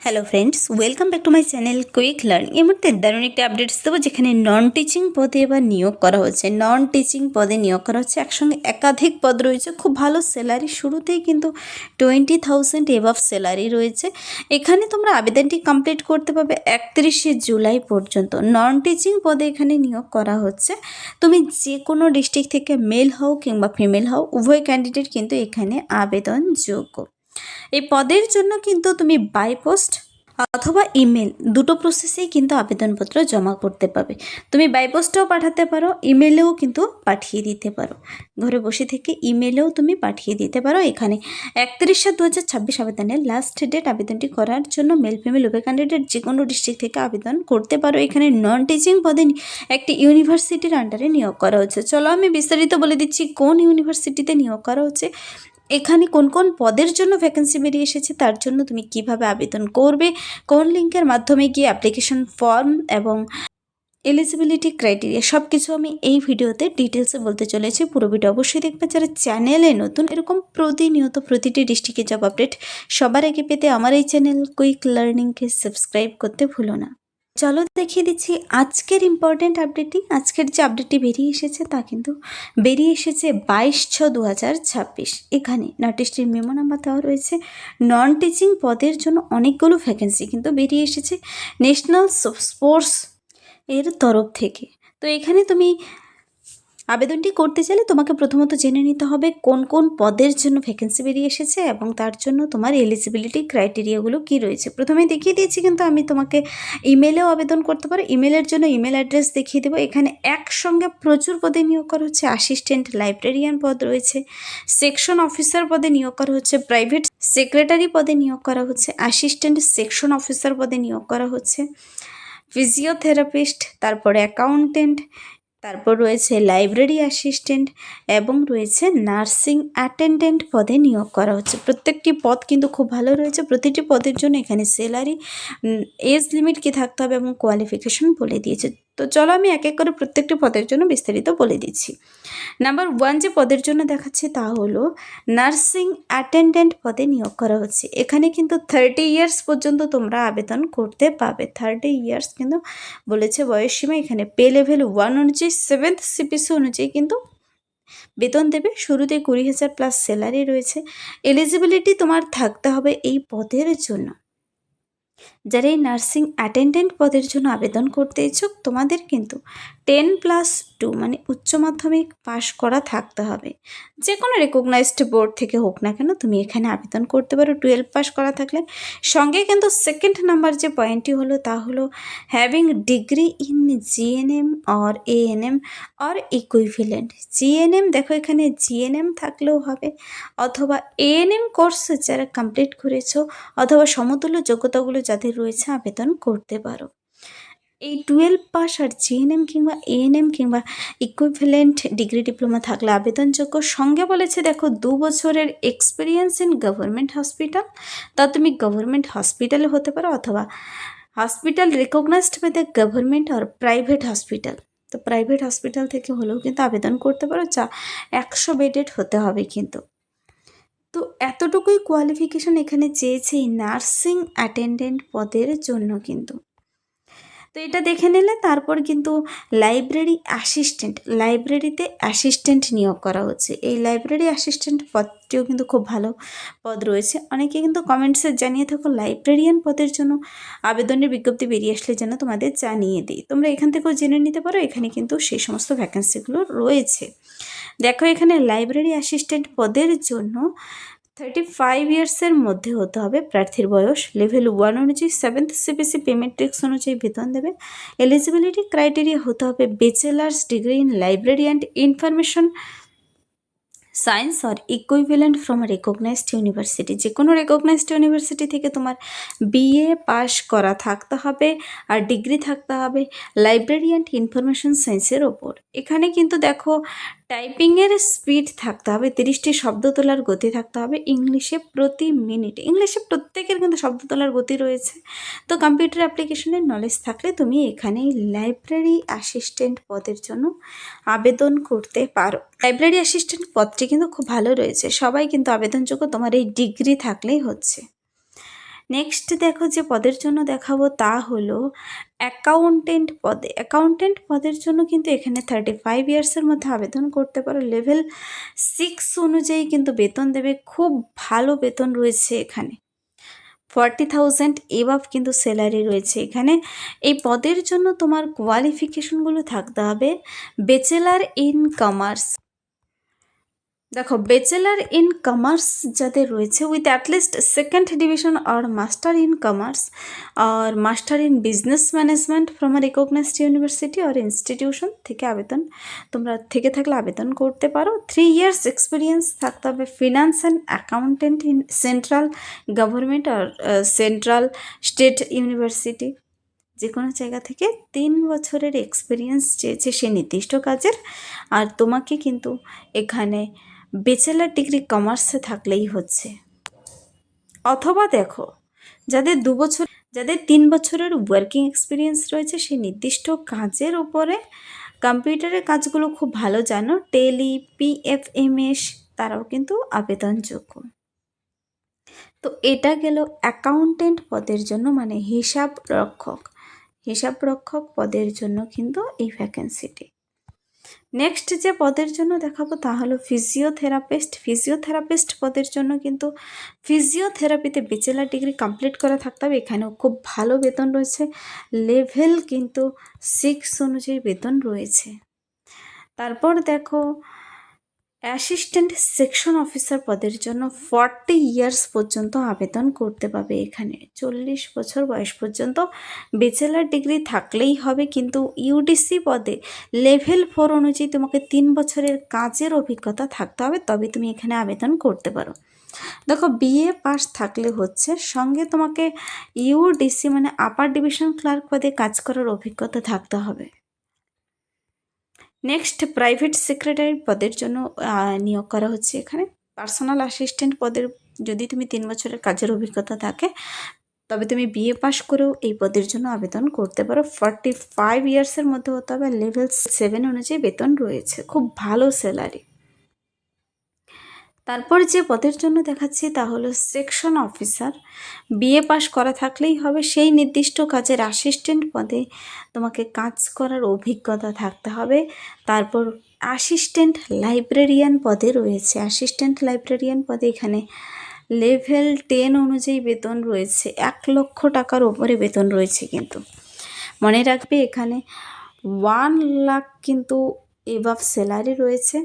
Hello friends, welcome back to my channel quick learning. এই মুহূর্তে দারুণ একটি আপডেটস দেবো, যেখানে নন টিচিং পদে এবার নিয়োগ করা হচ্ছে। নন টিচিং পদে নিয়োগ করা হচ্ছে, একসঙ্গে একাধিক পদ রয়েছে, খুব ভালো স্যালারি, শুরুতেই কিন্তু 20,000 এবাভ স্যালারি রয়েছে। এখানে তোমরা আবেদনটি কমপ্লিট করতে পারবে 31শে জুলাই পর্যন্ত। নন টিচিং পদে এখানে নিয়োগ করা হচ্ছে। তুমি যে কোনো ডিস্ট্রিক্ট থেকে মেল হও কিংবা ফিমেল হও, উভয় ক্যান্ডিডেট কিন্তু এখানে আবেদনযোগ্য। এই পদের জন্য কিন্তু তুমি বাই পোস্ট অথবা ইমেল দুটো প্রসেসেই কিন্তু আবেদনপত্র জমা করতে পারবে। তুমি বাই পোস্টেও পাঠাতে পারো, ইমেলেও কিন্তু পাঠিয়ে দিতে পারো। ঘরে বসে থেকে ইমেলেও তুমি পাঠিয়ে দিতে পারো। এখানে 31/7/2026 আবেদনের লাস্ট ডেট। আবেদনটি করার জন্য মেল ফিমেল উভয় ক্যান্ডিডেট যে কোনো ডিস্ট্রিক্ট থেকে আবেদন করতে পারো। এখানে নন টিচিং পদে একটি ইউনিভার্সিটির আন্ডারে নিয়োগ করা হচ্ছে। চলো আমি বিস্তারিত বলে দিচ্ছি কোন ইউনিভার্সিটিতে নিয়োগ করা হচ্ছে, এখানে কোন কোন পদের জন্য ভ্যাকেন্সি বেরিয়ে এসেছে, তার জন্য তুমি কিভাবে আবেদন করবে, কোন লিঙ্কের মাধ্যমে গিয়ে অ্যাপ্লিকেশন ফর্ম এবং এলিজিবিলিটি ক্রাইটেরিয়া সব কিছু আমি এই ভিডিওতে ডিটেলসে বলতে চলেছি। পুরো ভিডিও অবশ্যই দেখবে। যারা চ্যানেলে নতুন, এরকম প্রতিনিয়ত প্রতিটি ডিস্ট্রিক্টে জব আপডেট সবার আগে পেতে আমার এই চ্যানেল কুইক লার্নিংকে সাবস্ক্রাইব করতে ভুলো না। চলো দেখিয়ে দিচ্ছি আজকের ইম্পর্টেন্ট আপডেটটি। আজকের যে আপডেটটি বেরিয়ে এসেছে তা কিন্তু বেরিয়ে এসেছে 22/6/2026। এখানে নোটিশটির মেমো নাম্বার দেওয়া রয়েছে। নন টিচিং পদের জন্য অনেকগুলো ভ্যাকেন্সি কিন্তু বেরিয়ে এসেছে ন্যাশনাল স্পোর্টস এর তরফ থেকে। তো এখানে তুমি আবেদনটি করতে চাইলে তোমাকে প্রথমত জেনে নিতে হবে কোন কোন পদের জন্য ভ্যাকেন্সি বেরিয়ে এসেছে এবং তার জন্য তোমার এলিজিবিলিটি ক্রাইটেরিয়াগুলো কী রয়েছে। প্রথমেই দেখিয়ে দিয়েছি, কিন্তু আমি তোমাকে ইমেলেও আবেদন করতে পারো। ইমেলের জন্য ইমেল অ্যাড্রেস দেখিয়ে দেবো। এখানে একসঙ্গে প্রচুর পদে নিয়োগ করা হচ্ছে। অ্যাসিস্ট্যান্ট লাইব্রেরিয়ান পদ রয়েছে, সেকশন অফিসার পদে নিয়োগ করা হচ্ছে, প্রাইভেট সেক্রেটারি পদে নিয়োগ করা হচ্ছে, অ্যাসিস্ট্যান্ট সেকশন অফিসার পদে নিয়োগ করা হচ্ছে, ফিজিওথেরাপিস্ট, তারপরে অ্যাকাউন্টেন্ট, তারপর রয়েছে লাইব্রেরি অ্যাসিস্ট্যান্ট এবং রয়েছে নার্সিং অ্যাটেন্ডেন্ট পদে নিয়োগ করা হচ্ছে। প্রত্যেকটি পদ কিন্তু খুব ভালো রয়েছে। প্রতিটি পদের জন্য এখানে স্যালারি, এজ লিমিট কী থাকতে হবে এবং কোয়ালিফিকেশন বলে দিয়েছে। তো চলো আমি এক এক করে প্রত্যেকটি পদের জন্য বিস্তারিত বলে দিচ্ছি। নাম্বার 1 যে পদের জন্য দেখাচ্ছে তা হলো নার্সিং অ্যাটেন্ডেন্ট পদে নিয়োগ করা হচ্ছে। এখানে কিন্তু 30 ইয়ার্স পর্যন্ত তোমরা আবেদন করতে পারবে। 30 ইয়ার্স কিন্তু বলেছে বয়সসীমা। এখানে পে লেভেল 1 অনুযায়ী 7th CPC অনুযায়ী কিন্তু বেতন দেবে। শুরুতে 20,000 প্লাস স্যালারি রয়েছে। এলিজিবিলিটি তোমার থাকতে হবে এই পদের জন্য। যারা এই নার্সিং অ্যাটেন্ডেন্ট পদের জন্য আবেদন করতে ইচ্ছুক, তোমাদের কিন্তু 10+2 মানে উচ্চ মাধ্যমিক পাশ করা থাকতে হবে। যে কোনো রেকগনাইজড বোর্ড থেকে হোক না কেন তুমি এখানে আবেদন করতে পারো 12 পাস করা থাকলে। সঙ্গে কিন্তু সেকেন্ড নাম্বার যে পয়েন্টটি হলো তা হলো having degree in GNM or ANM or equivalent. GNM দেখো, এখানে GNM থাকলেও হবে, অথবা ANM কোর্স যারা কমপ্লিট করেছো অথবা সমতুল্য যোগ্যতাগুলো যাদের রয়েছে আবেদন করতে পারো। এই 12 পাস আর GNM কিংবা ANM কিংবা ইকুইভ্যালেন্ট ডিগ্রি ডিপ্লোমা থাকলে আবেদনযোগ্য। সঙ্গে বলেছে দেখো 2 বছরের এক্সপিরিয়েন্স ইন গভর্নমেন্ট হসপিটাল। তা তুমি গভর্নমেন্ট হসপিটালে হতে পারো অথবা hospital recognised by the government আর প্রাইভেট হসপিটাল। তো প্রাইভেট হসপিটাল থেকে হলেও কিন্তু আবেদন করতে পারো, যা 100 বেডেড হতে হবে কিন্তু। তো এতটুকুই কোয়ালিফিকেশন এখানে চেয়েছে এই নার্সিং অ্যাটেন্ডেন্ট পদের জন্য কিন্তু। তো এটা দেখে নিলে তারপর কিন্তু লাইব্রেরি অ্যাসিস্ট্যান্ট, লাইব্রেরিতে অ্যাসিস্ট্যান্ট নিয়োগ করা হচ্ছে। এই লাইব্রেরি অ্যাসিস্ট্যান্ট পদটিও কিন্তু খুব ভালো পদ রয়েছে। অনেকে কিন্তু কমেন্টসে জানিয়ে থাকো লাইব্রেরিয়ান পদের জন্য আবেদনের বিজ্ঞপ্তি বেরিয়ে আসলে যেন তোমাদের জানিয়ে দিই। তোমরা এখান থেকেও জেনে নিতে পারো, এখানে কিন্তু সেই সমস্ত ভ্যাকেন্সিগুলো রয়েছে। দেখো এখানে লাইব্রেরি অ্যাসিস্ট্যান্ট পদের জন্য 35 ইয়ার্সের মধ্যে হতে হবে প্রার্থীর বয়স। লেভেল 1 অনুযায়ী 7th CPC পেমেন্ট্রিক্স অনুযায়ী বেতন দেবে। এলিজিবিলিটি ক্রাইটেরিয়া হতে হবে bachelor's degree in library and information science আর ইকুইভ্যালেন্ট ফ্রম রেকগনাইজড ইউনিভার্সিটি। যে কোনো রেকগনাইজড ইউনিভার্সিটি থেকে তোমার BA পাস করা থাকতে হবে আর ডিগ্রি থাকতে হবে লাইব্রেরি অ্যান্ড ইনফরমেশন সায়েন্সের ওপর। এখানে কিন্তু দেখো টাইপিংয়ের স্পিড থাকতে হবে, 30টি শব্দ তোলার গতি থাকতে হবে ইংলিশে প্রতি মিনিটে। ইংলিশে প্রত্যেকের কিন্তু শব্দ তোলার গতি রয়েছে। তো কম্পিউটার অ্যাপ্লিকেশনের নলেজ থাকলে তুমি এখানে লাইব্রেরি অ্যাসিস্ট্যান্ট পদের জন্য আবেদন করতে পারো। লাইব্রেরি অ্যাসিস্ট্যান্ট পদটি কিন্তু খুব ভালো রয়েছে, সবাই কিন্তু আবেদনযোগ্য। তোমার এই ডিগ্রি থাকলেই হচ্ছে। নেক্সট দেখো যে পদের জন্য দেখাবো তা হলো অ্যাকাউন্টেন্ট পদে। অ্যাকাউন্টেন্ট পদের জন্য কিন্তু এখানে 35 ইয়ার্সের মধ্যে আবেদন করতে পারো। লেভেল 6 অনুযায়ী কিন্তু বেতন দেবে, খুব ভালো বেতন রয়েছে এখানে। 40,000 এবাভ কিন্তু স্যালারি রয়েছে এখানে। এই পদের জন্য তোমার কোয়ালিফিকেশনগুলো থাকতে হবে ব্যাচেলার ইন কমার্স। দেখো ব্যাচেলার ইন কমার্স যাদের রয়েছে উইথ অ্যাটলিস্ট সেকেন্ড ডিভিশন আর মাস্টার ইন কমার্স আর master in business management from a recognised university আর ইনস্টিটিউশন থেকে আবেদন তোমরা থেকে থাকলে আবেদন করতে পারো। 3 ইয়ার্স এক্সপিরিয়েন্স থাকতে হবে finance and accountant in central government আর সেন্ট্রাল স্টেট ইউনিভার্সিটি। যে কোনো জায়গা থেকে 3 বছরের এক্সপিরিয়েন্স চেয়েছে সে নির্দিষ্ট কাজের। আর তোমাকে কিন্তু এখানে ব্যাচেলার ডিগ্রি কমার্সে থাকলেই হচ্ছে। অথবা দেখো যাদের 3 বছরের ওয়ার্কিং এক্সপিরিয়েন্স রয়েছে সেই নির্দিষ্ট কাজের উপরে, কম্পিউটারের কাজগুলো খুব ভালো জানো, টেলি, PFMS, তারাও কিন্তু আবেদনযোগ্য। তো এটা গেল অ্যাকাউন্টেন্ট পদের জন্য, মানে হিসাব রক্ষক পদের জন্য কিন্তু এই ভ্যাকেন্সিটি। নেক্সট যে পদের জন্য দেখাবো তা হলো ফিজিওথেরাপিস্ট পদের জন্য কিন্তু ফিজিওথেরাপিতে ব্যাচেলার ডিগ্রি কমপ্লিট করা থাকতে হবে। এখানেও খুব ভালো বেতন রয়েছে, লেভেল কিন্তু 6 অনুযায়ী বেতন রয়েছে। তারপর দেখো অ্যাসিস্ট্যান্ট সেকশন অফিসার পদের জন্য 40 ইয়ার্স পর্যন্ত আবেদন করতে পারবে। এখানে 40 বছর বয়স পর্যন্ত ব্যাচেলার ডিগ্রি থাকলেই হবে, কিন্তু ইউডিসি পদে লেভেল 4 অনুযায়ী তোমাকে 3 বছরের কাজের অভিজ্ঞতা থাকতে হবে, তবে তুমি এখানে আবেদন করতে পারো। দেখো BA পাস থাকলে হচ্ছে, সঙ্গে তোমাকে ইউডিসি মানে আপার ডিভিশন ক্লার্ক পদে কাজ করার অভিজ্ঞতা থাকতে হবে। নেক্সট প্রাইভেট সেক্রেটারি পদের জন্য নিয়োগ করা হচ্ছে এখানে। পার্সোনাল অ্যাসিস্ট্যান্ট পদের যদি তুমি 3 বছরের কাজের অভিজ্ঞতা থাকে তবে তুমি BA পাস করেও এই পদের জন্য আবেদন করতে পারো। 45 ইয়ার্সের মধ্যে হতে হবে, লেভেল 7 অনুযায়ী বেতন রয়েছে, খুব ভালো স্যালারি। তারপর যে পদের জন্য দেখাচ্ছি তা হলো সেকশন অফিসার। BA পাস করা থাকলেই হবে, সেই নির্দিষ্ট কাজের অ্যাসিস্ট্যান্ট পদে তোমাকে কাজ করার অভিজ্ঞতা থাকতে হবে। তারপর অ্যাসিস্ট্যান্ট লাইব্রেরিয়ান পদে রয়েছে, অ্যাসিস্ট্যান্ট লাইব্রেরিয়ান পদে এখানে লেভেল 10 অনুযায়ী বেতন রয়েছে, 1 লক্ষ টাকার ওপরে বেতন রয়েছে। কিন্তু মনে রাখবে এখানে 1 লাখ কিন্তু এবাভ স্যালারি রয়েছে।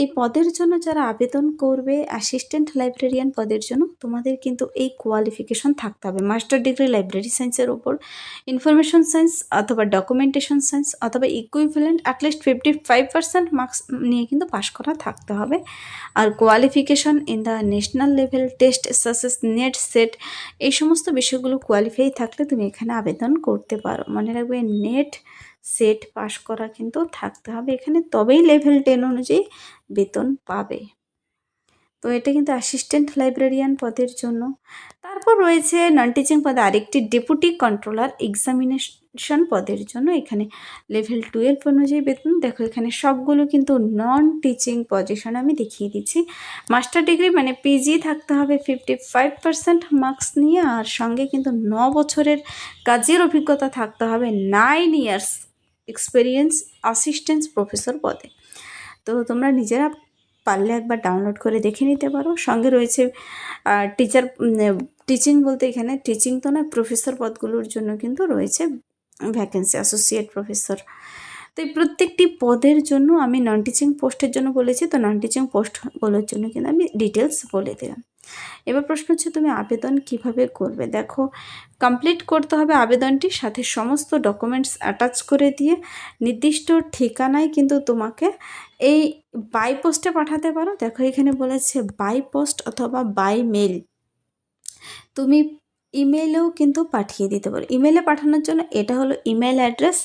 এই পদের জন্য যারা আবেদন করবে অ্যাসিস্ট্যান্ট লাইব্রেরিয়ান পদের জন্য তোমাদের কিন্তু এই কোয়ালিফিকেশন থাকতে হবে মাস্টার ডিগ্রি লাইব্রেরি সায়েন্সের ওপর, ইনফরমেশন সায়েন্স অথবা ডকুমেন্টেশন সায়েন্স অথবা ইকুইভ্যালেন্ট অ্যাটলিস্ট 55% মার্কস নিয়ে কিন্তু পাশ করা থাকতে হবে। আর qualification in the national level test such as NET SET এই সমস্ত বিষয়গুলো কোয়ালিফাই থাকলে তুমি এখানে আবেদন করতে পারো। মনে রাখবে নেট সেট পাশ করা কিন্তু থাকতে হবে এখানে, তবেই লেভেল 10 অনুযায়ী বেতন পাবে। তো এটা কিন্তু অ্যাসিস্ট্যান্ট লাইব্রেরিয়ান পদের জন্য। তারপর রয়েছে নন টিচিং পদে আরেকটি ডেপুটি কন্ট্রোলার এক্সামিনেশন পদের জন্য, এখানে লেভেল 12 অনুযায়ী বেতন। দেখো এখানে সবগুলো কিন্তু নন টিচিং পজিশন আমি দেখিয়ে দিচ্ছি। মাস্টার ডিগ্রি মানে PG থাকতে হবে 55% মার্কস নিয়ে, আর সঙ্গে কিন্তু 9 বছরের কাজের অভিজ্ঞতা থাকতে হবে, 9 ইয়ার্স এক্সপিরিয়েন্স অ্যাসিস্ট্যান্ট প্রফেসর পদে। তো তোমরা নিজেরা পারলে একবার ডাউনলোড করে দেখে নিতে পারো। সঙ্গে রয়েছে টিচিং বলতে এখানে টিচিং তো না, প্রফেসর পদগুলোর জন্য কিন্তু রয়েছে ভ্যাকেন্সি, অ্যাসোসিয়েট প্রফেসর। তো এই প্রত্যেকটি পদের জন্য আমি নন টিচিং পোস্টের জন্য বলেছি, তো নন টিচিং পোস্টগুলোর জন্য কিন্তু আমি ডিটেলস বলে দিলাম। এবার প্রশ্ন হচ্ছে তুমি আবেদন কিভাবে করবে। দেখো কমপ্লিট করতে হবে আবেদনটির সাথে সমস্ত ডকুমেন্টস অ্যাটাচ করে দিয়ে নির্দিষ্ট ঠিকানায় কিন্তু তোমাকে এই বাই পোস্টে পাঠাতে পারো। দেখো এখানে বলেছে বাই পোস্ট অথবা বাই মেল, তুমি ইমেলেও কিন্তু পাঠিয়ে দিতে পারো। ইমেলে পাঠানোর জন্য এটা হলো ইমেল অ্যাড্রেস,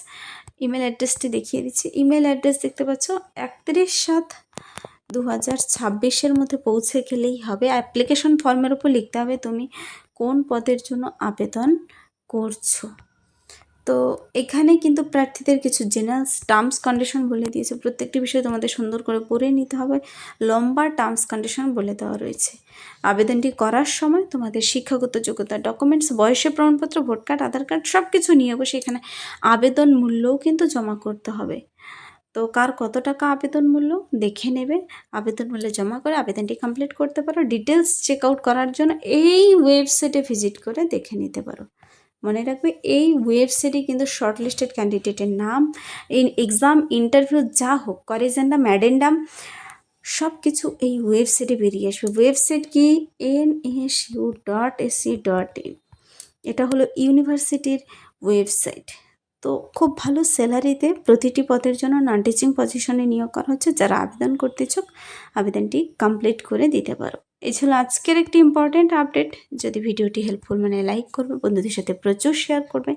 ইমেল অ্যাড্রেসটি দেখিয়ে দিচ্ছি। ইমেল অ্যাড্রেস দেখতে পাচ্ছ 31/7/2026 মধ্যে পৌঁছে গেলেই হবে। অ্যাপ্লিকেশন ফর্মের উপর লিখতে হবে তুমি কোন পদের জন্য আবেদন করছো। তো এখানে কিন্তু প্রার্থীদের কিছু জেনারেল টার্মস কন্ডিশন বলে দিয়েছে, প্রত্যেকটি বিষয় তোমাদের সুন্দর করে পড়ে নিতে হবে। লম্বা টার্মস কন্ডিশন বলে দেওয়া রয়েছে। আবেদনটি করার সময় তোমাদের শিক্ষাগত যোগ্যতা, ডকুমেন্টস, বয়সের প্রমাণপত্র, ভোট কার্ড, আধার কার্ড সব কিছু নিয়ে বসে এখানে আবেদন মূল্যও কিন্তু জমা করতে হবে। তো কার কত টাকা আবেদন মূল্য দেখে নেবে, আবেদন মূল্য জমা করে আবেদনটি কমপ্লিট করতে পারো। ডিটেলস চেক আউট করার জন্য এই ওয়েবসাইটে ভিজিট করে দেখে নিতে পারো। মনে রাখবে এই ওয়েবসাইটে কিন্তু শর্টলিস্টেড ক্যান্ডিডেটের নাম, এক্সাম, ইন্টারভিউ যা হোক, করেজেন্ডাম, অ্যাডেন্ডাম সব কিছু এই ওয়েবসাইটে বেরিয়ে আসবে। ওয়েবসাইট কি? nsu.ac.in। এটা হলো ইউনিভার্সিটির ওয়েবসাইট। তো খুব ভালো স্যালারিতে প্রতিটি পদের জন্য নন টিচিং পজিশনে নিয়োগ করা হচ্ছে। যারা আবেদন করতে ইচ্ছুক আবেদনটি কমপ্লিট করে দিতে পারো। এই ছিল আজকের একটি ইম্পর্ট্যান্ট আপডেট। যদি ভিডিওটি হেল্পফুল মানে লাইক করবে, বন্ধুদের সাথে প্রচুর শেয়ার করবে।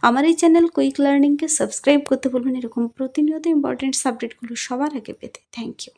আমার এই চ্যানেল কুইক লার্নিংকে সাবস্ক্রাইব করতে বলবেন এরকম প্রতিনিয়ত ইম্পর্ট্যান্ট আপডেটগুলো সবার আগে পেতে। Thank you.